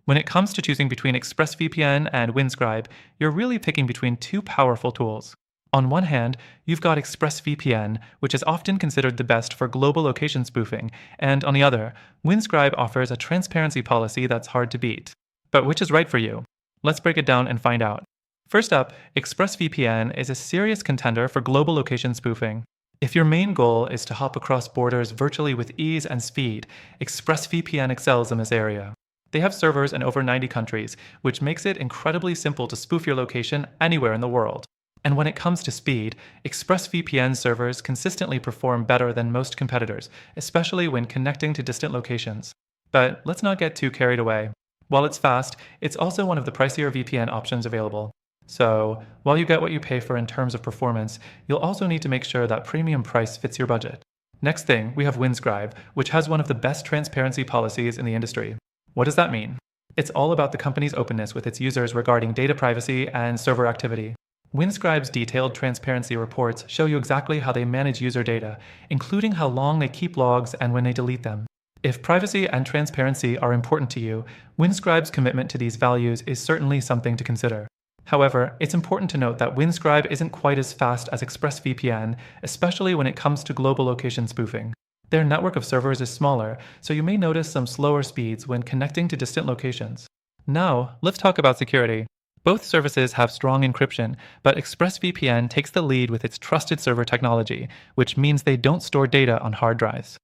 When it comes to choosing between ExpressVPN and Windscribe, you're really picking between two powerful tools. On one hand, you've got ExpressVPN, which is often considered the best for global location spoofing, and on the other, Windscribe offers a transparency policy that's hard to beat. But which is right for you? Let's break it down and find out. First up, ExpressVPN is a serious contender for global location spoofing. If your main goal is to hop across borders virtually with ease and speed, ExpressVPN excels in this area. They have servers in over 90 countries, which makes it incredibly simple to spoof your location anywhere in the world. And when it comes to speed, ExpressVPN servers consistently perform better than most competitors, especially when connecting to distant locations. But let's not get too carried away. While it's fast, it's also one of the pricier VPN options available. So, while you get what you pay for in terms of performance, you'll also need to make sure that premium price fits your budget. Next thing, we have Windscribe, which has one of the best transparency policies in the industry. What does that mean? It's all about the company's openness with its users regarding data privacy and server activity. Windscribe's detailed transparency reports show you exactly how they manage user data, including how long they keep logs and when they delete them. If privacy and transparency are important to you, Windscribe's commitment to these values is certainly something to consider. However, it's important to note that Windscribe isn't quite as fast as ExpressVPN, especially when it comes to global location spoofing. Their network of servers is smaller, so you may notice some slower speeds when connecting to distant locations. Now, let's talk about security. Both services have strong encryption, but ExpressVPN takes the lead with its trusted server technology, which means they don't store data on hard drives.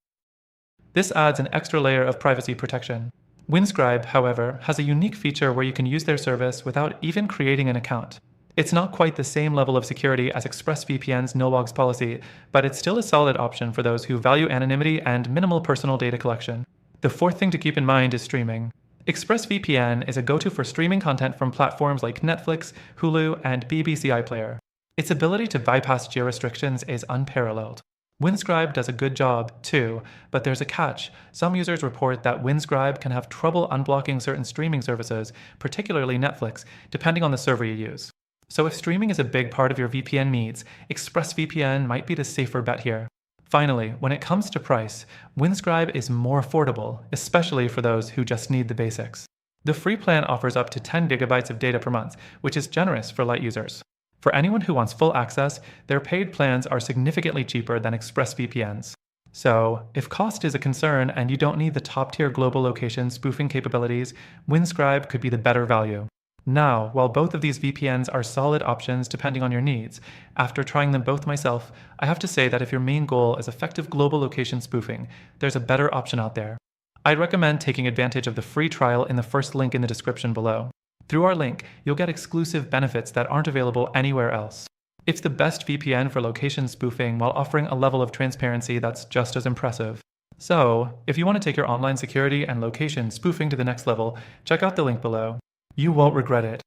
This adds an extra layer of privacy protection. Windscribe, however, has a unique feature where you can use their service without even creating an account. It's not quite the same level of security as ExpressVPN's no-logs policy, but it's still a solid option for those who value anonymity and minimal personal data collection. The fourth thing to keep in mind is streaming. ExpressVPN is a go-to for streaming content from platforms like Netflix, Hulu, and BBC iPlayer. Its ability to bypass geo-restrictions is unparalleled. Windscribe does a good job, too, but there's a catch. Some users report that Windscribe can have trouble unblocking certain streaming services, particularly Netflix, depending on the server you use. So if streaming is a big part of your VPN needs, ExpressVPN might be the safer bet here. Finally, when it comes to price, Windscribe is more affordable, especially for those who just need the basics. The free plan offers up to 10 gigabytes of data per month, which is generous for light users. For anyone who wants full access, their paid plans are significantly cheaper than ExpressVPN's. So, if cost is a concern and you don't need the top-tier global location spoofing capabilities, Windscribe could be the better value. Now, while both of these VPNs are solid options depending on your needs, after trying them both myself, I have to say that if your main goal is effective global location spoofing, there's a better option out there. I'd recommend taking advantage of the free trial in the first link in the description below. Through our link, you'll get exclusive benefits that aren't available anywhere else. It's the best VPN for location spoofing while offering a level of transparency that's just as impressive. So, if you want to take your online security and location spoofing to the next level, check out the link below. You won't regret it.